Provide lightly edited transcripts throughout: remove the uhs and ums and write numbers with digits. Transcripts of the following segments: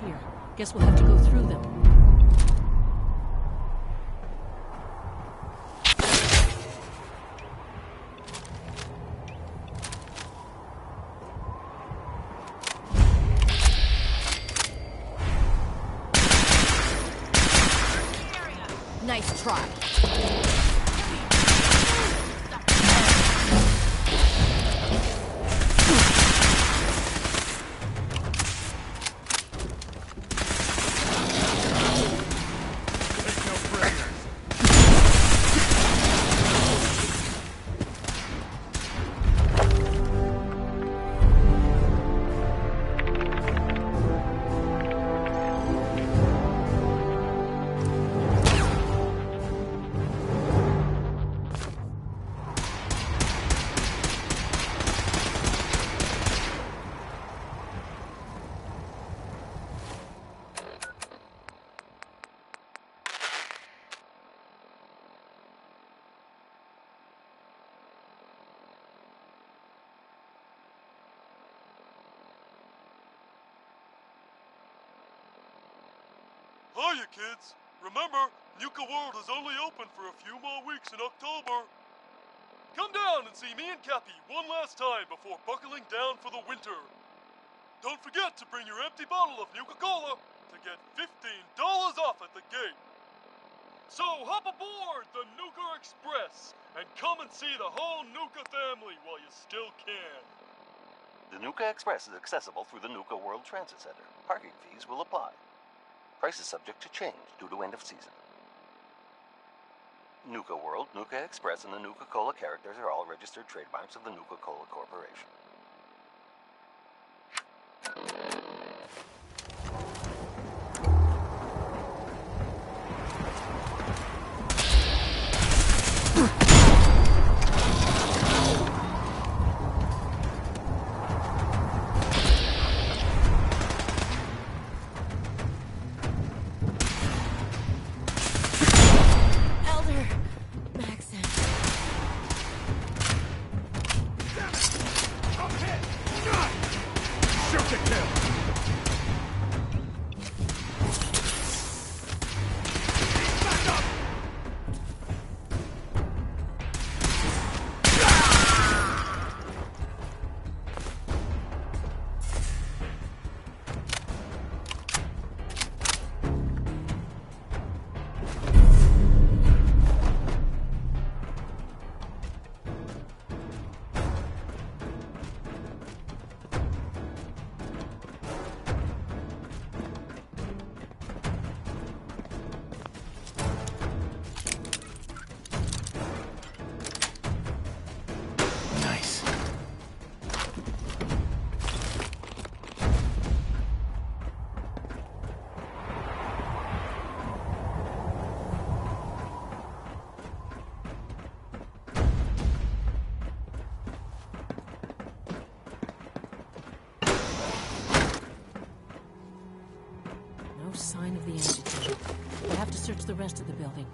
here. Guess we'll have to go through them. Nice try. Hiya, kids. Remember, Nuka World is only open for a few more weeks in October. Come down and see me and Cappy one last time before buckling down for the winter. Don't forget to bring your empty bottle of Nuka-Cola to get $15 off at the gate. So hop aboard the Nuka Express and come and see the whole Nuka family while you still can. The Nuka Express is accessible through the Nuka World Transit Center. Parking fees will apply. Price is subject to change due to end of season. Nuka World, Nuka Express, and the Nuka-Cola characters are all registered trademarks of the Nuka-Cola Corporation. No sign of the agitator. We'll have to search the rest of the building.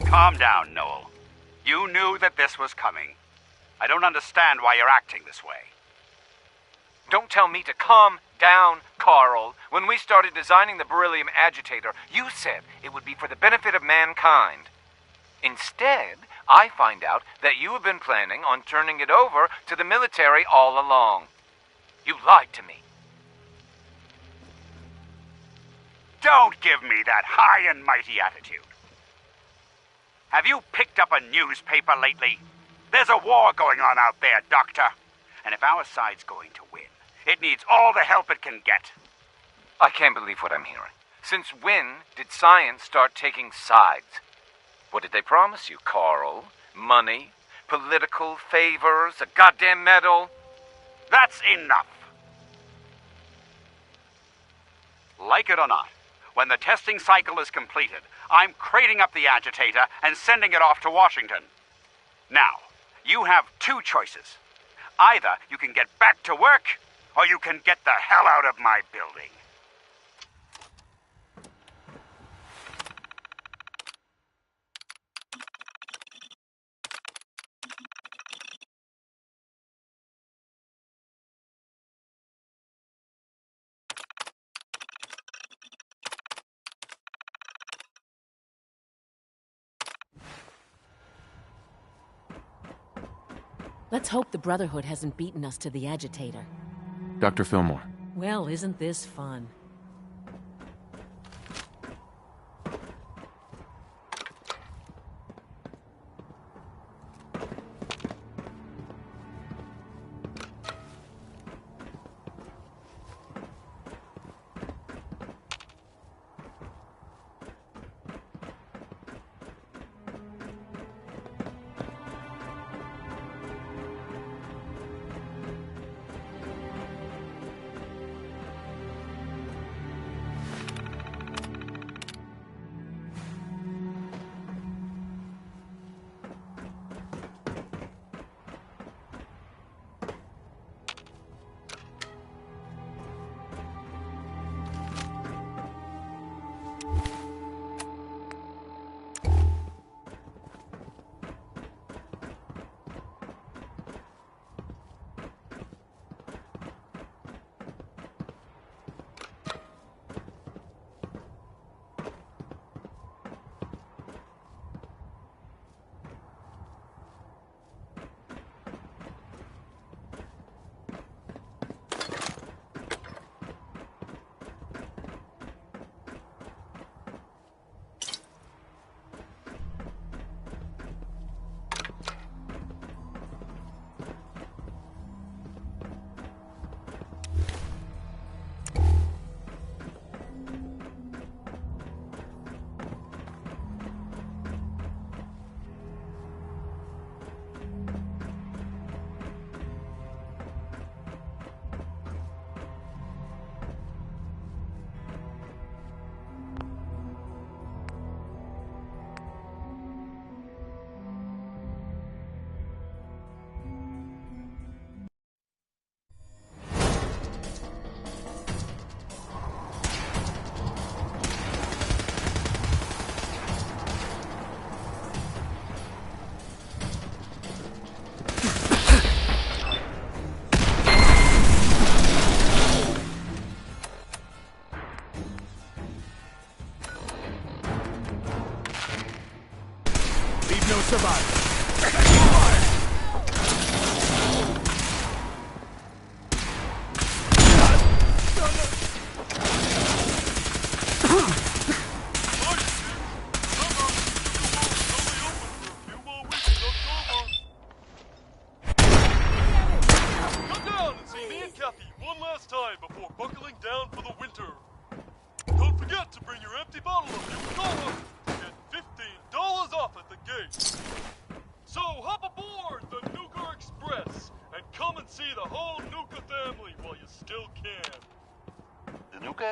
Calm down, Noel. You knew that this was coming. I don't understand why you're acting this way. Don't tell me to calm down, Carl. When we started designing the beryllium agitator, you said it would be for the benefit of mankind. Instead, I find out that you have been planning on turning it over to the military all along. You lied to me. Don't give me that high and mighty attitude. Have you picked up a newspaper lately? There's a war going on out there, Doctor. And if our side's going to win, it needs all the help it can get. I can't believe what I'm hearing. Since when did science start taking sides? What did they promise you, Carl? Money? Political favors? A goddamn medal? That's enough. Like it or not, when the testing cycle is completed, I'm crating up the agitator and sending it off to Washington. Now, you have two choices. Either you can get back to work, or you can get the hell out of my building. Let's hope the Brotherhood hasn't beaten us to the agitator. Dr. Fillmore. Well, isn't this fun?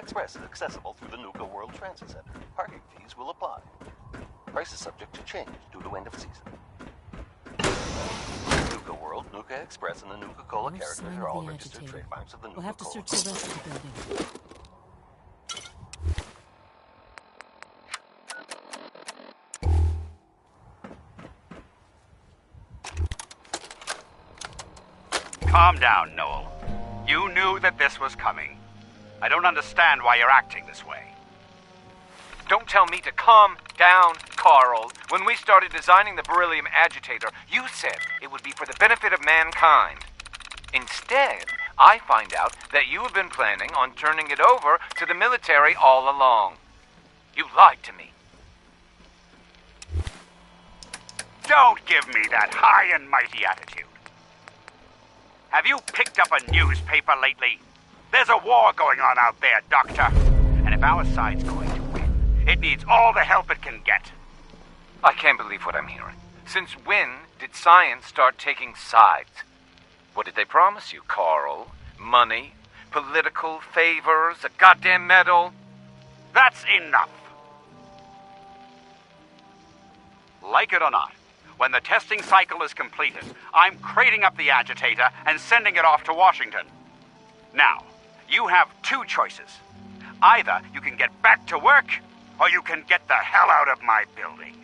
Express is accessible through the Nuka World Transit Center. Parking fees will apply. Price is subject to change due to end of season. Nuka World, Nuka Express, and the Nuka-Cola No characters sign are of all the registered agitator. trademarks of the Nuka-Cola. We'll have to search the rest of the building. Calm down, Noel. You knew that this was coming. I don't understand why you're acting this way. Don't tell me to calm down, Carl. When we started designing the beryllium agitator, you said it would be for the benefit of mankind. Instead, I find out that you have been planning on turning it over to the military all along. You lied to me. Don't give me that high and mighty attitude. Have you picked up a newspaper lately? There's a war going on out there, Doctor. And if our side's going to win, it needs all the help it can get. I can't believe what I'm hearing. Since when did science start taking sides? What did they promise you, Carl? Money? Political favors? A goddamn medal? That's enough. Like it or not, when the testing cycle is completed, I'm crating up the agitator and sending it off to Washington. Now, you have two choices. Either you can get back to work, or you can get the hell out of my building.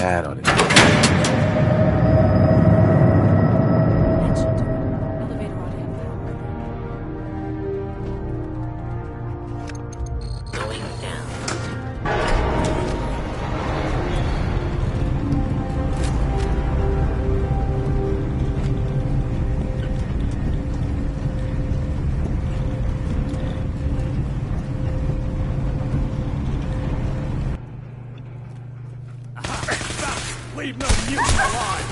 Dad ought to. That should do it. Elevator ought to have power. Going down. Leave no mutant alive!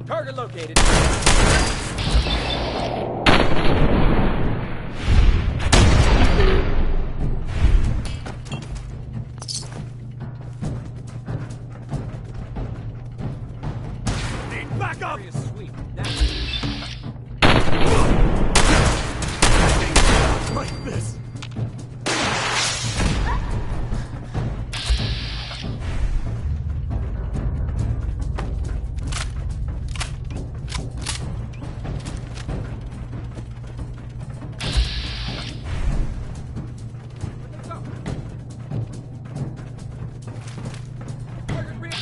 Target located. Need backup! Area sweep. Now. Like this! Target rear.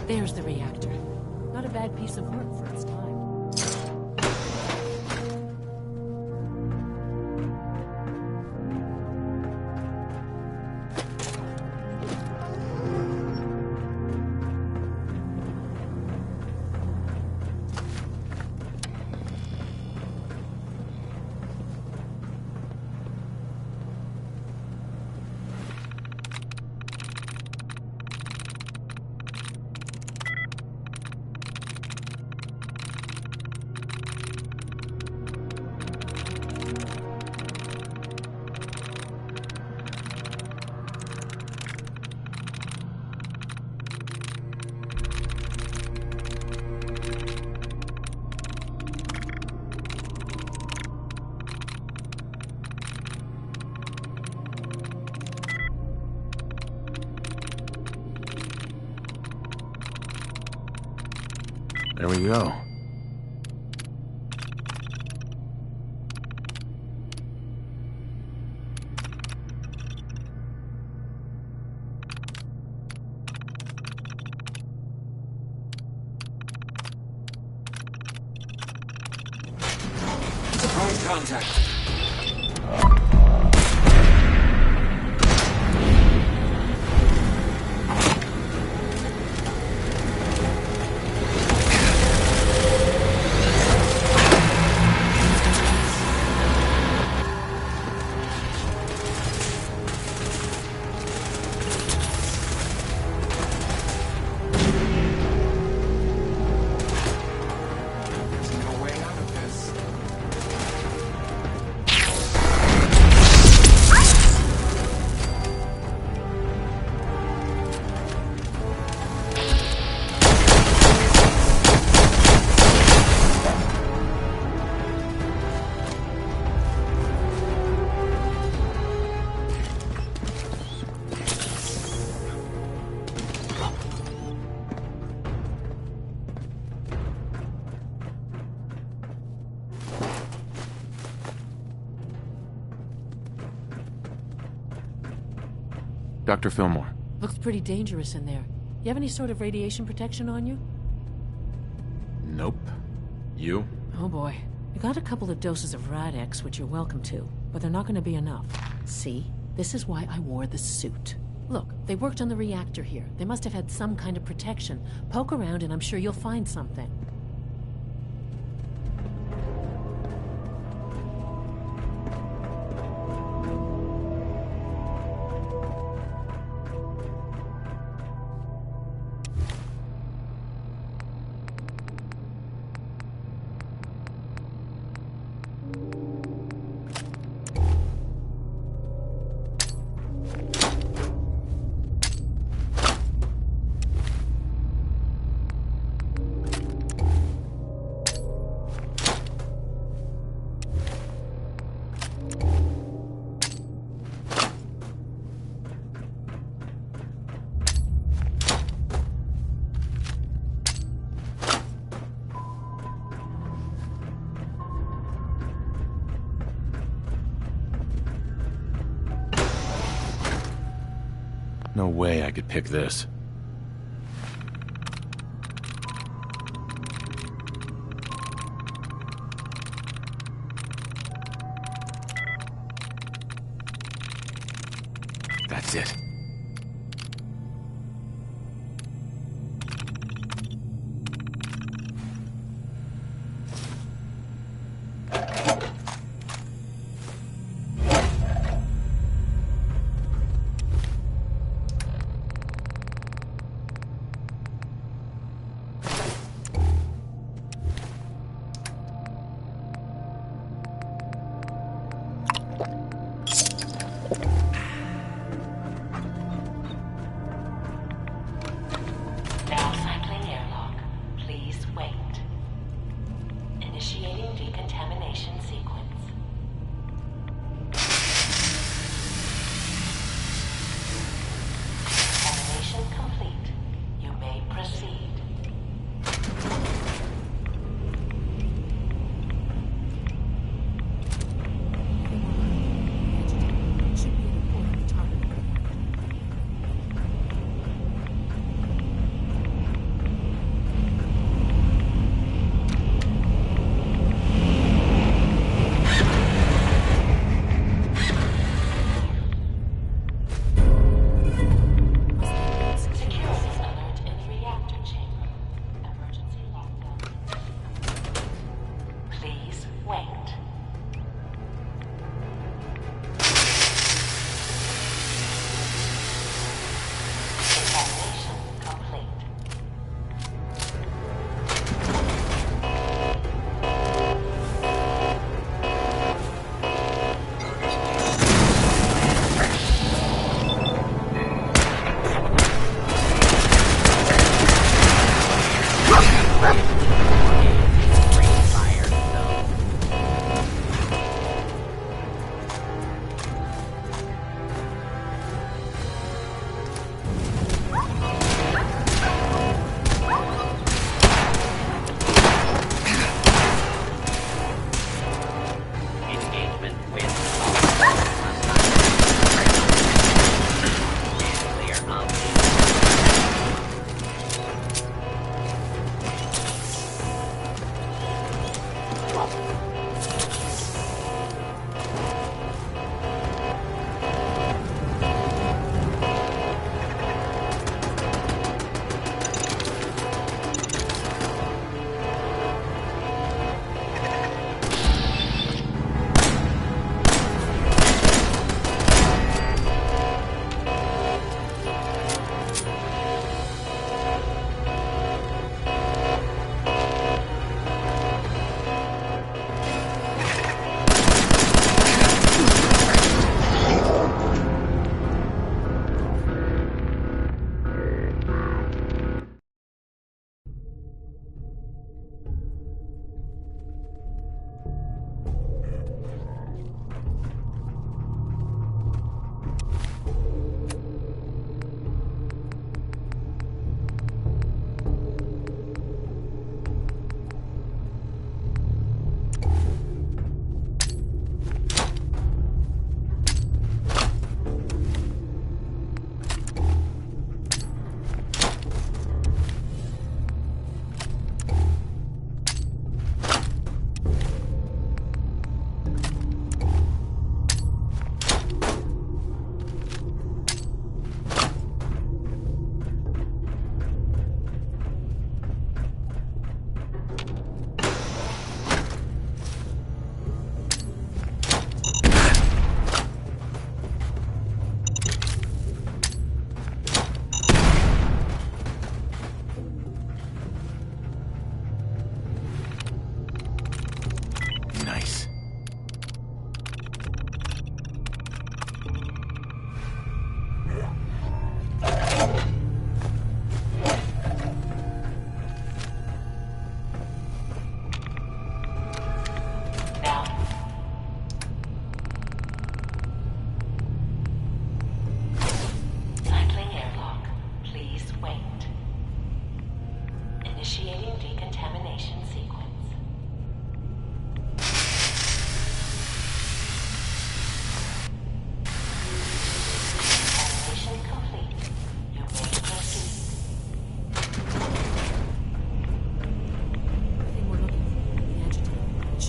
There's the reactor. Not a bad piece of work for its time. There we go. Prime contact. There's no way out of this. Dr. Fillmore. Looks pretty dangerous in there. You have any sort of radiation protection on you? Nope. You? Oh boy. I got a couple of doses of Rad-X, which you're welcome to, but they're not going to be enough. See? This is why I wore the suit. Look, they worked on the reactor here. They must have had some kind of protection. Poke around and I'm sure you'll find something. No way I could pick this. That's it. Now cycling airlock. Please wait. Initiating decontamination sequence. Decontamination complete. You may proceed. Should be an important target. Security alert in the reactor chamber. Emergency lockdown. Please wait. Decontamination complete.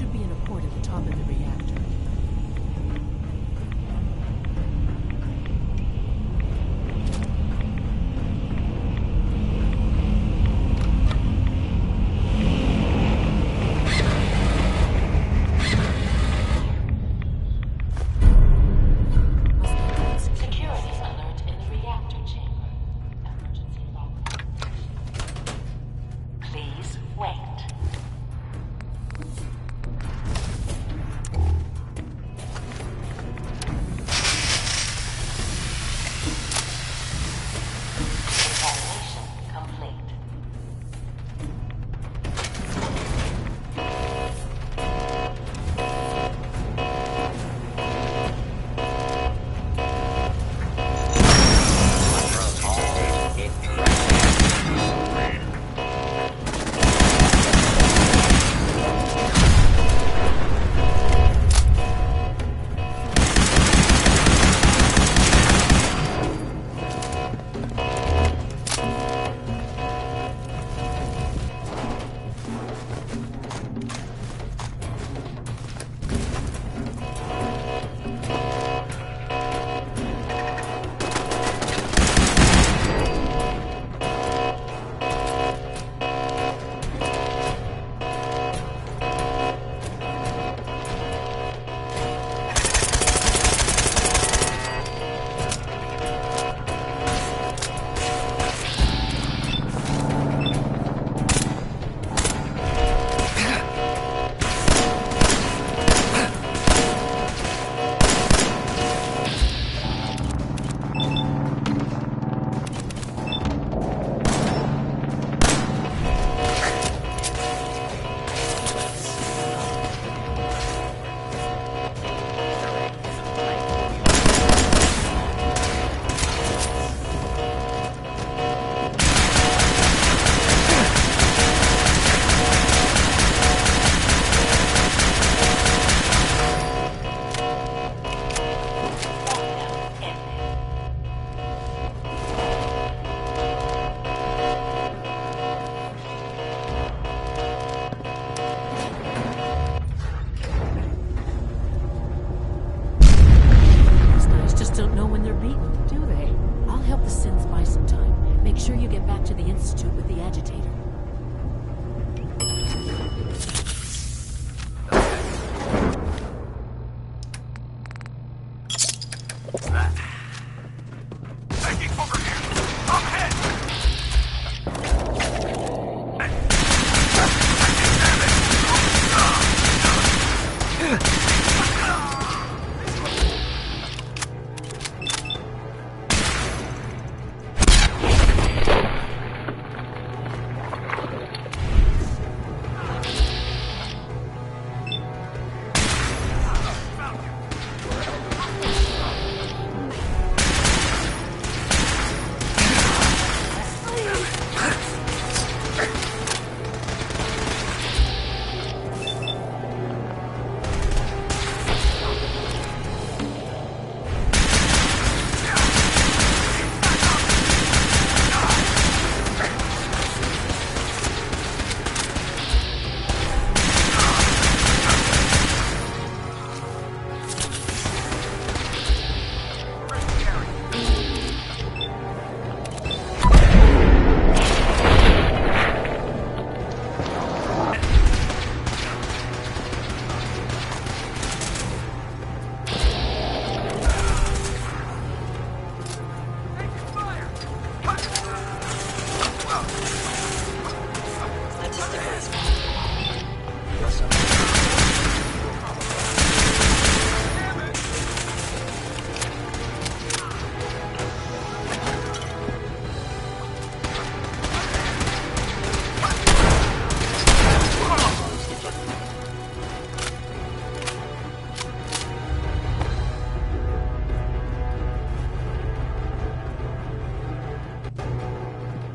should be in a port at the top of the reactor. Security alert in the reactor chamber. Emergency lock. Please wait. Evaluation complete. These guys just don't know when they're beaten, do they? I'll help the Sins buy some time. Make sure you get back to the Institute with the agitator.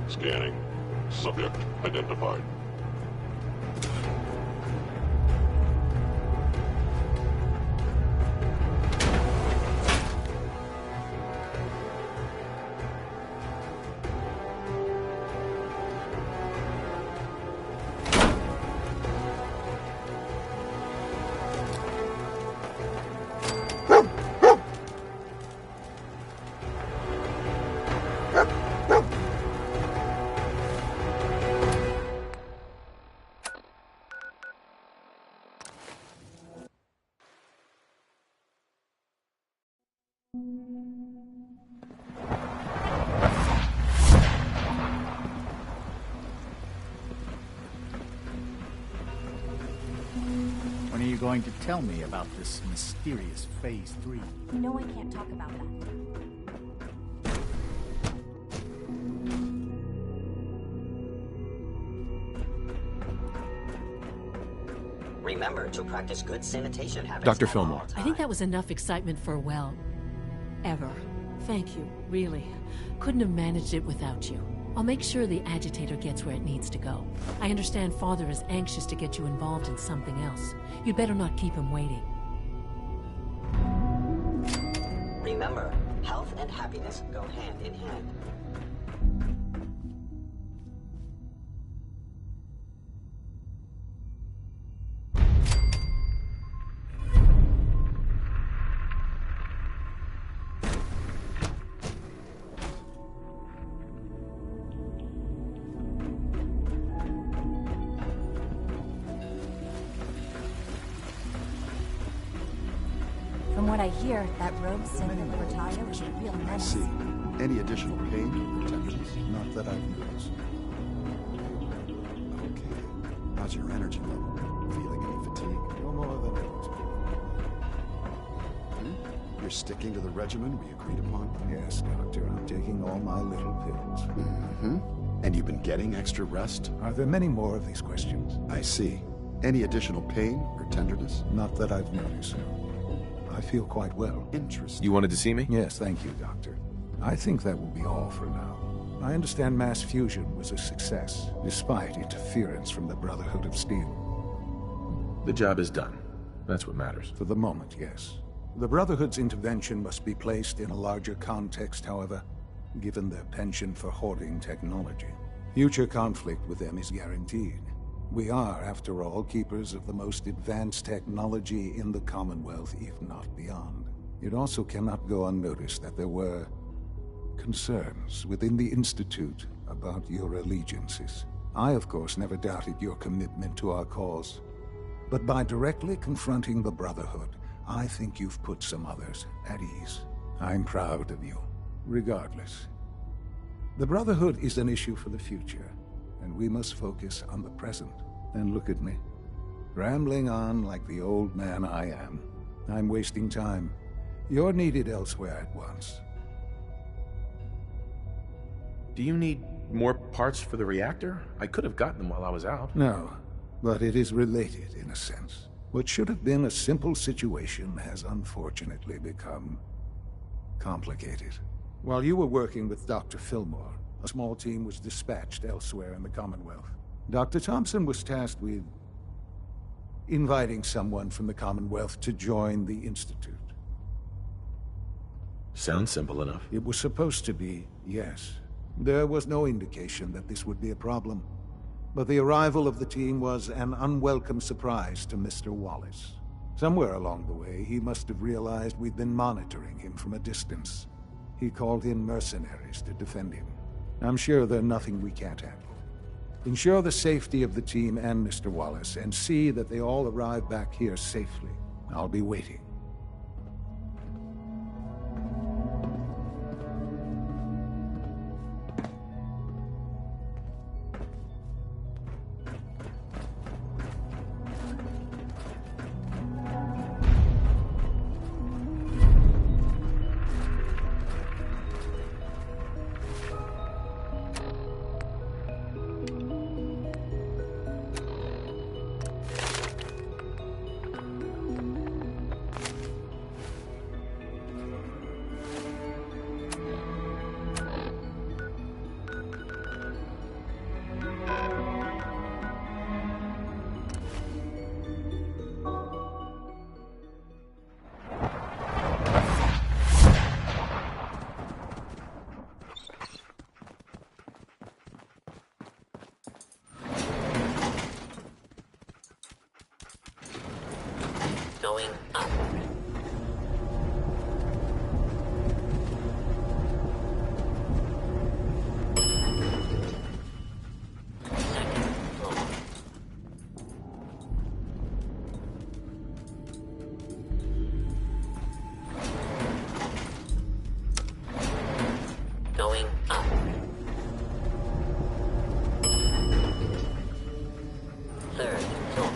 Scanning. Subject identified. going to tell me about this mysterious Phase 3? You know I can't talk about that. Remember to practice good sanitation habits. Dr. at Fillmore. all I think times. that was enough excitement for, well, ever. Thank you, really. Couldn't have managed it without you. I'll make sure the agitator gets where it needs to go. I understand Father is anxious to get you involved in something else. You'd better not keep him waiting. Remember, health and happiness go hand in hand. From what I hear, that rogue synth in Cortalia was a real I menace. see. Any additional pain or tenderness? Not that I've noticed. Okay. How's your energy level? Feeling any fatigue? No more than I was before. You're sticking to the regimen we agreed upon? Yes, Doctor. I'm taking all my little pills. Mm-hmm. And you've been getting extra rest? Are there many more of these questions? I see. Any additional pain or tenderness? Not that I've noticed. I feel quite well. Interesting. You wanted to see me? Yes, thank you, Doctor. I think that will be all for now. I understand mass fusion was a success, despite interference from the Brotherhood of Steel. The job is done. That's what matters. For the moment, yes. The Brotherhood's intervention must be placed in a larger context, however, given their penchant for hoarding technology. Future conflict with them is guaranteed. We are, after all, keepers of the most advanced technology in the Commonwealth, if not beyond. It also cannot go unnoticed that there were concerns within the Institute about your allegiances. I, of course, never doubted your commitment to our cause. But by directly confronting the Brotherhood, I think you've put some others at ease. I'm proud of you, regardless. The Brotherhood is an issue for the future, and we must focus on the present. And look at me, rambling on like the old man I am. I'm wasting time. You're needed elsewhere at once. Do you need more parts for the reactor? I could have gotten them while I was out. No, but it is related in a sense. What should have been a simple situation has unfortunately become complicated. While you were working with Dr. Fillmore, a small team was dispatched elsewhere in the Commonwealth. Dr. Thompson was tasked with inviting someone from the Commonwealth to join the Institute. Sounds simple enough. It was supposed to be, yes. There was no indication that this would be a problem. But the arrival of the team was an unwelcome surprise to Mr. Wallace. Somewhere along the way, he must have realized we'd been monitoring him from a distance. He called in mercenaries to defend him. I'm sure there's nothing we can't handle. Ensure the safety of the team and Mr. Wallace, and see that they all arrive back here safely. I'll be waiting. Going up. Going up. Third floor.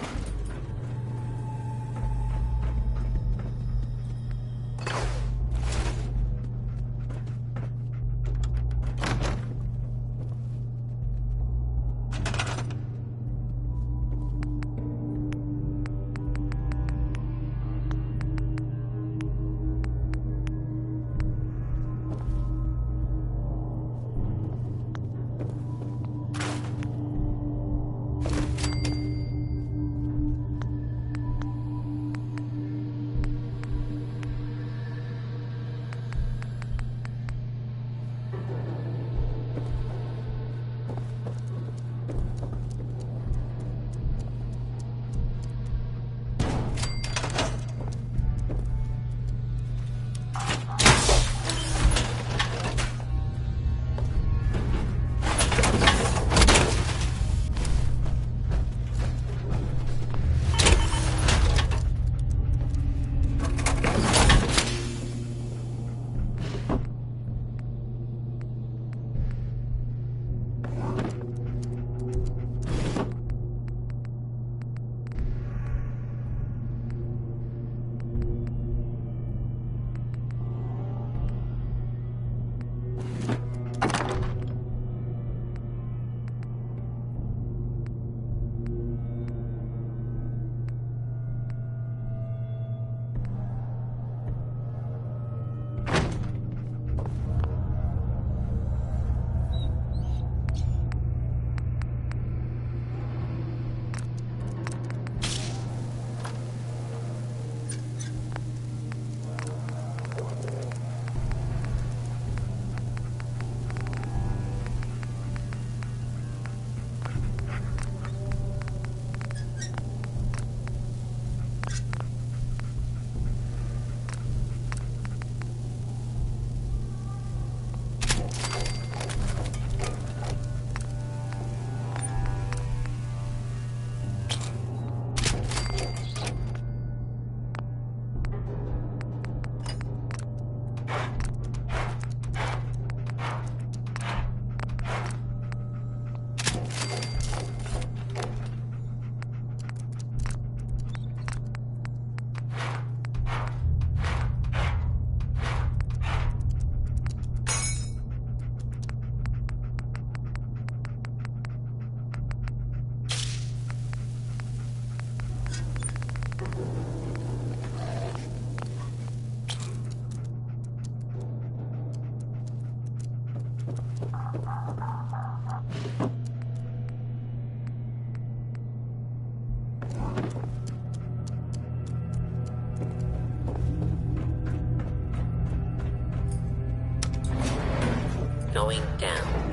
Going down.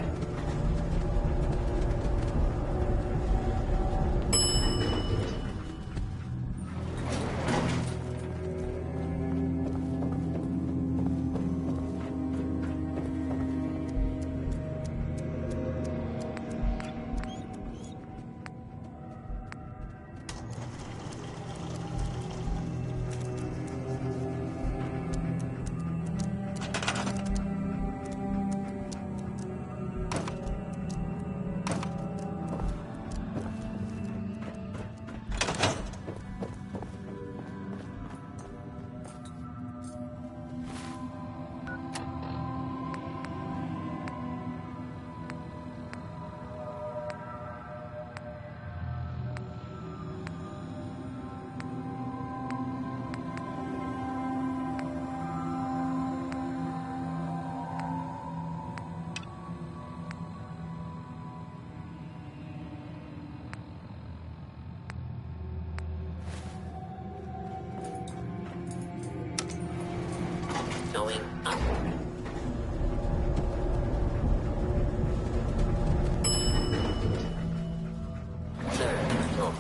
Going up. Third floor.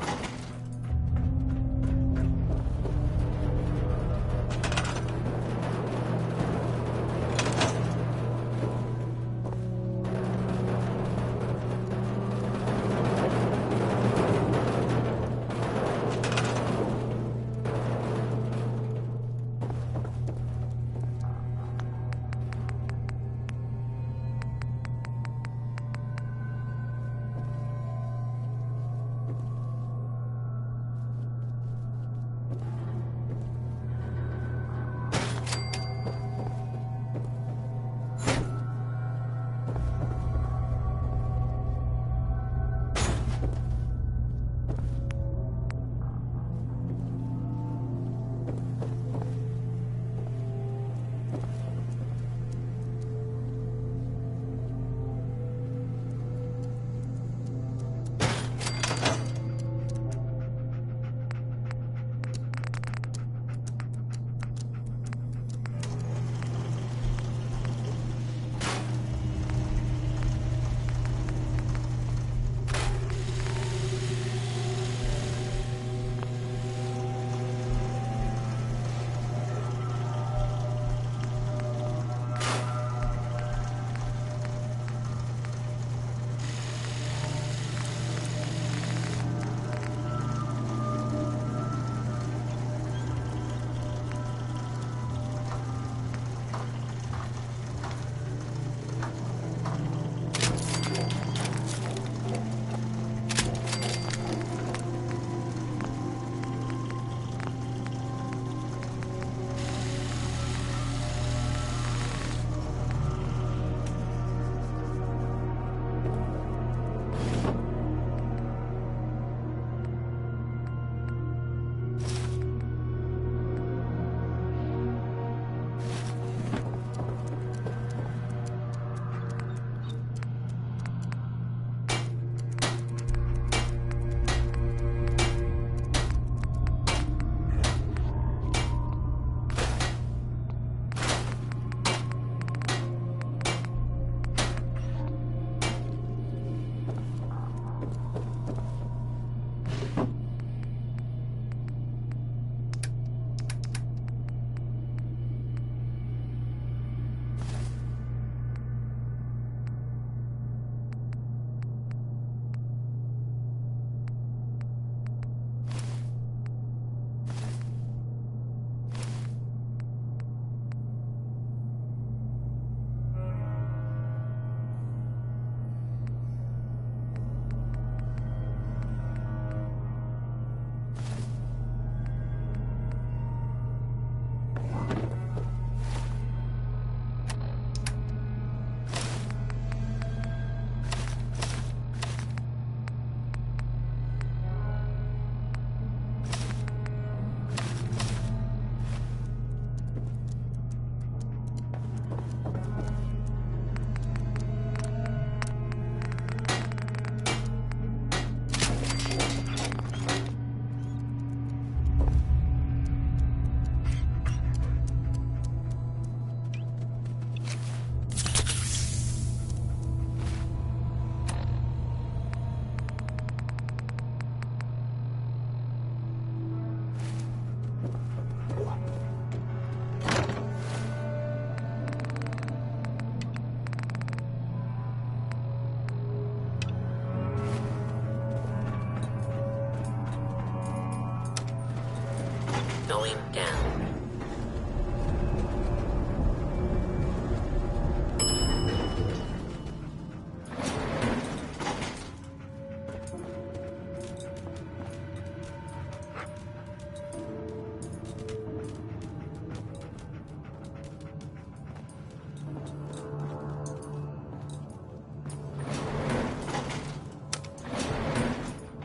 Going down.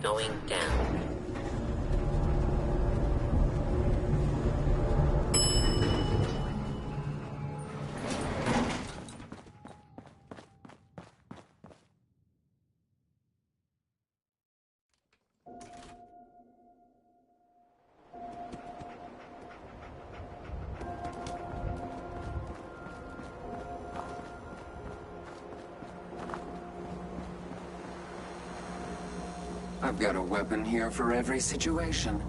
Going down. I've got a weapon here for every situation.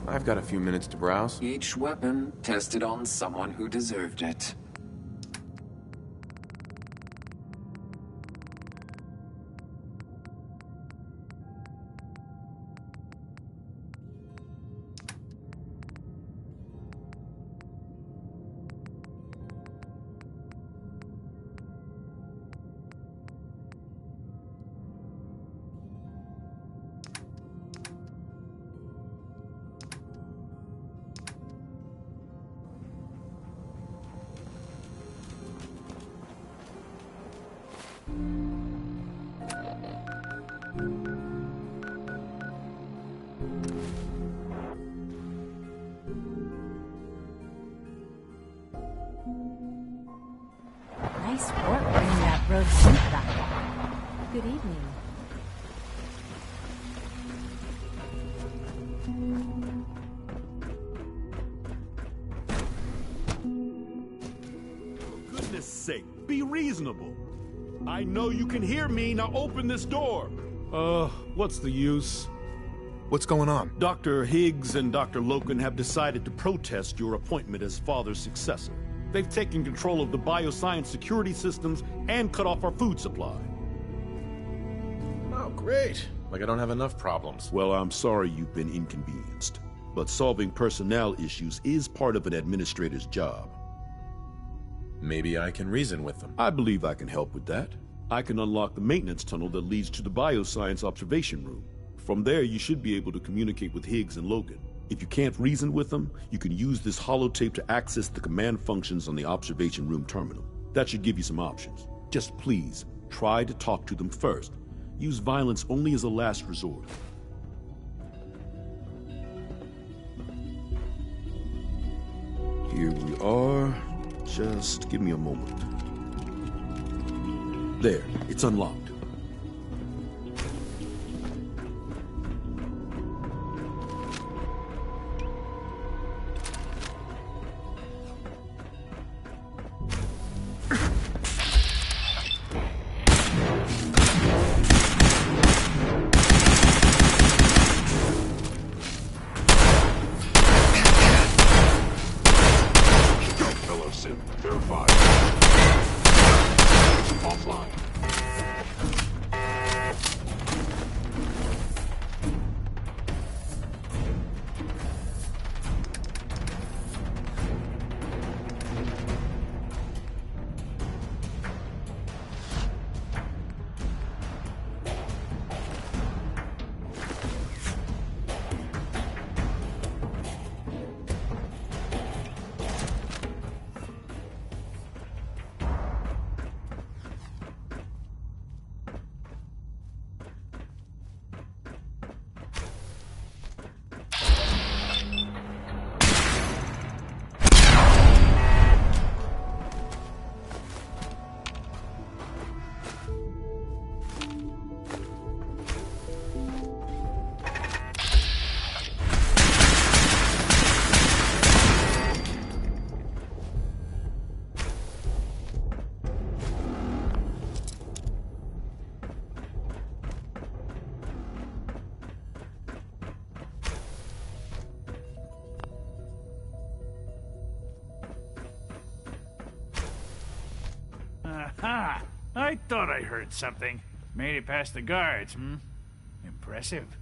I've got a few minutes to browse. Each weapon tested on someone who deserved it. Nice work bringing that road suit back. Good evening. For goodness sake, be reasonable. I know you can hear me, now open this door. What's the use? What's going on? Dr. Higgs and Dr. Loken have decided to protest your appointment as father's successor. They've taken control of the bioscience security systems and cut off our food supply. Oh, great. Like I don't have enough problems. Well, I'm sorry you've been inconvenienced, but solving personnel issues is part of an administrator's job. Maybe I can reason with them. I believe I can help with that. I can unlock the maintenance tunnel that leads to the bioscience observation room. From there, you should be able to communicate with Higgs and Logan. If you can't reason with them, you can use this holotape to access the command functions on the observation room terminal. That should give you some options. Just please, try to talk to them first. Use violence only as a last resort. Here we are. Just give me a moment. There, it's unlocked. Verified. Offline. Aha! I thought I heard something. Made it past the guards, Impressive.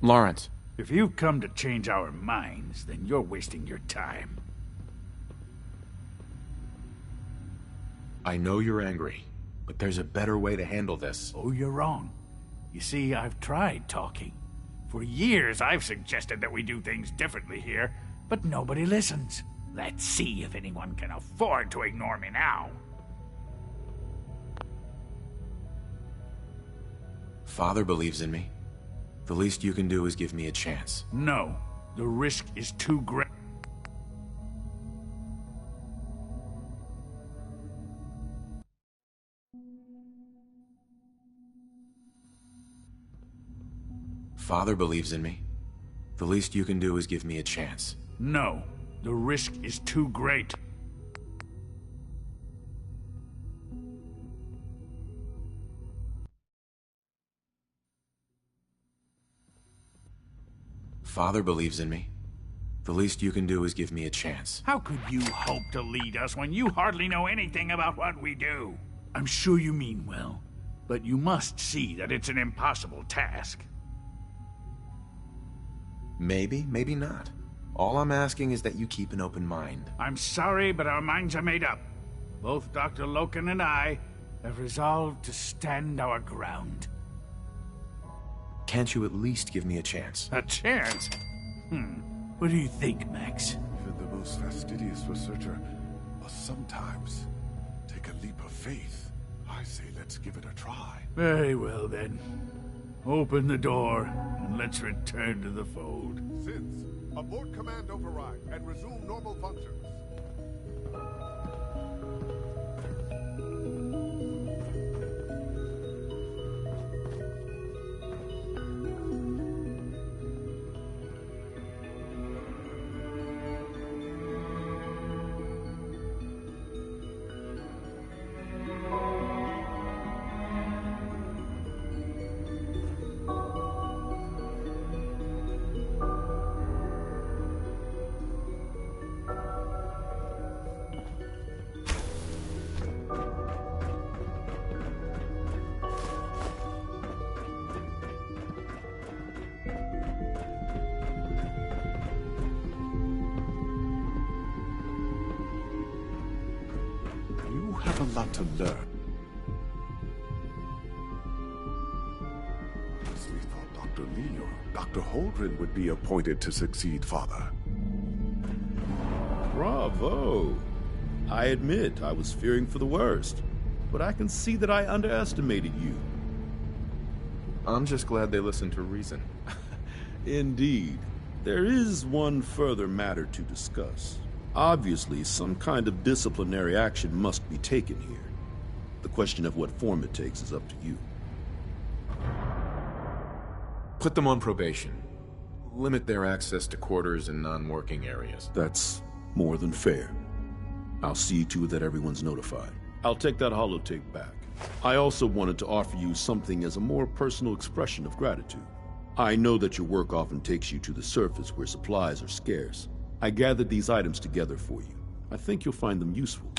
Lawrence, If you've come to change our minds, then you're wasting your time. I know you're angry, but there's a better way to handle this. Oh, you're wrong. You see, I've tried talking. For years, I've suggested that we do things differently here, but nobody listens. Let's see if anyone can afford to ignore me now. Father believes in me. The least you can do is give me a chance. No. The risk is too great. Father believes in me. The least you can do is give me a chance. No. The risk is too great. Father believes in me. The least you can do is give me a chance. How could you hope to lead us when you hardly know anything about what we do? I'm sure you mean well, but you must see that it's an impossible task. Maybe, maybe not. All I'm asking is that you keep an open mind. I'm sorry, but our minds are made up. Both Dr. Loken and I have resolved to stand our ground. Can't you at least give me a chance? A chance? What do you think, Max? Even the most fastidious researcher must sometimes take a leap of faith. I say let's give it a try. Very well, then. Open the door, and let's return to the fold. Since, abort command override and resume normal functions. A lot to learn. Honestly thought Dr. Lee or Dr. Holdren would be appointed to succeed Father. Bravo! I admit I was fearing for the worst, but I can see that I underestimated you. I'm just glad they listened to reason. Indeed. There is one further matter to discuss. Obviously, some kind of disciplinary action must be taken here. The question of what form it takes is up to you. Put them on probation. Limit their access to quarters and non-working areas. That's more than fair. I'll see to it that everyone's notified. I'll take that holotape back. I also wanted to offer you something as a more personal expression of gratitude. I know that your work often takes you to the surface where supplies are scarce. I gathered these items together for you. I think you'll find them useful.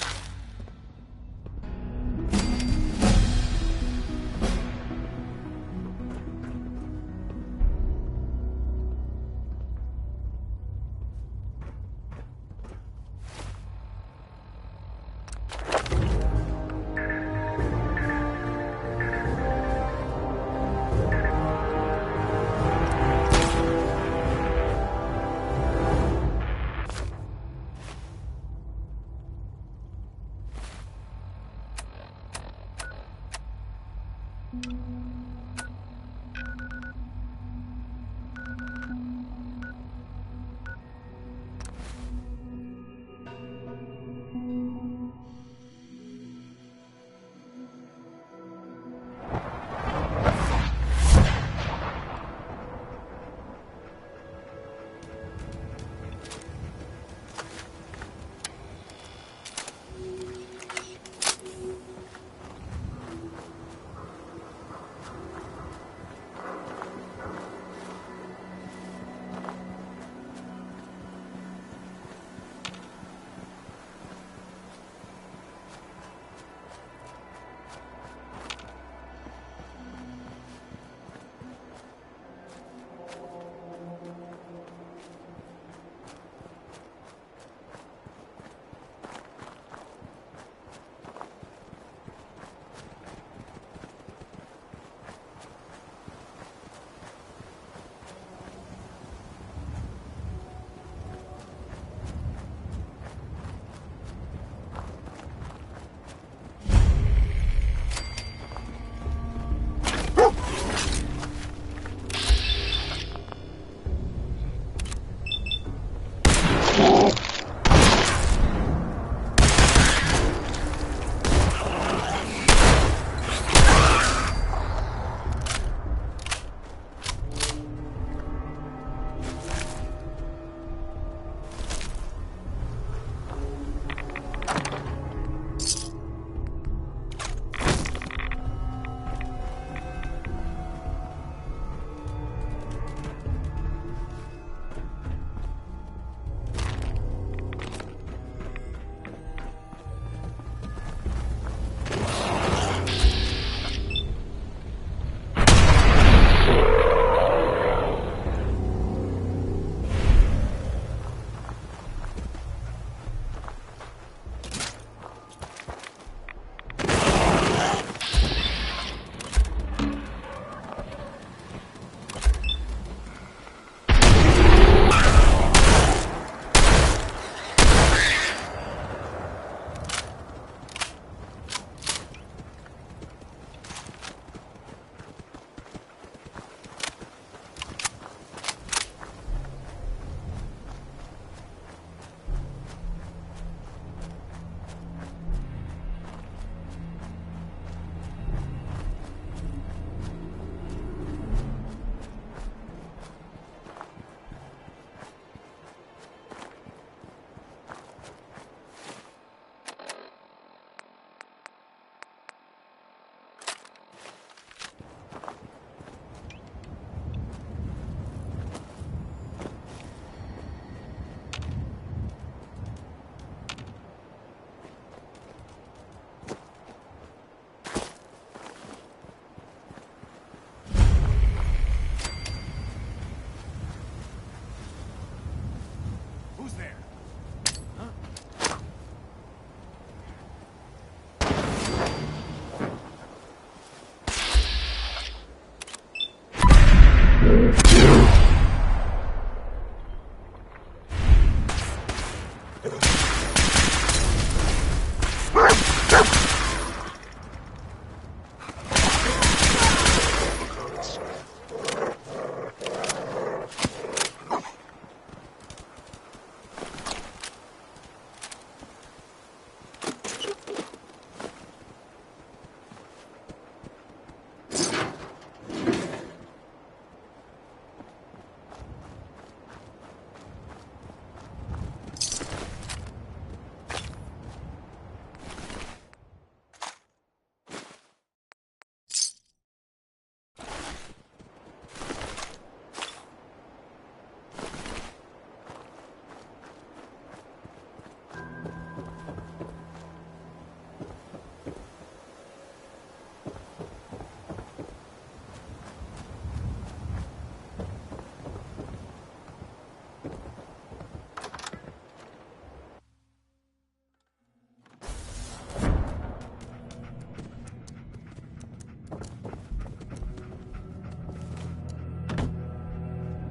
Who's there?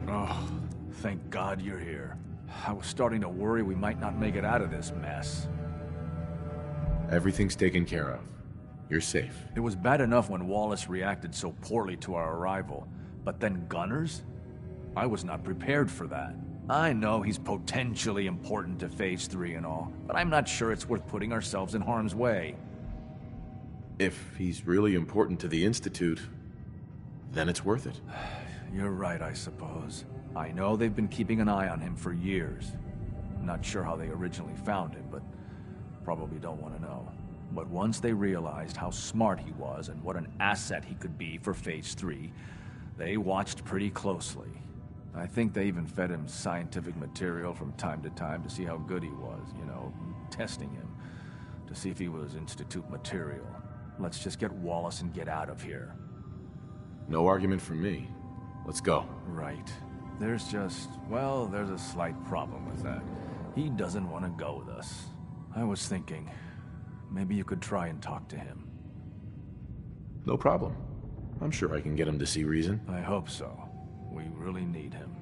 Oh, thank God you're here. I was starting to worry we might not make it out of this mess. Everything's taken care of. You're safe. It was bad enough when Wallace reacted so poorly to our arrival, but then Gunners? I was not prepared for that. I know he's potentially important to Phase 3 and all, but I'm not sure it's worth putting ourselves in harm's way. If he's really important to the Institute, then it's worth it. You're right, I suppose. I know they've been keeping an eye on him for years. I'm not sure how they originally found him, but probably don't want to know. But once they realized how smart he was and what an asset he could be for Phase 3, they watched pretty closely. I think they even fed him scientific material from time to time to see how good he was, you know, testing him, to see if he was Institute material. Let's just get Wallace and get out of here. No argument from me. Let's go. Right. There's just, well, there's a slight problem with that. He doesn't want to go with us. I was thinking, maybe you could try and talk to him. No problem. I'm sure I can get him to see reason. I hope so. We really need him.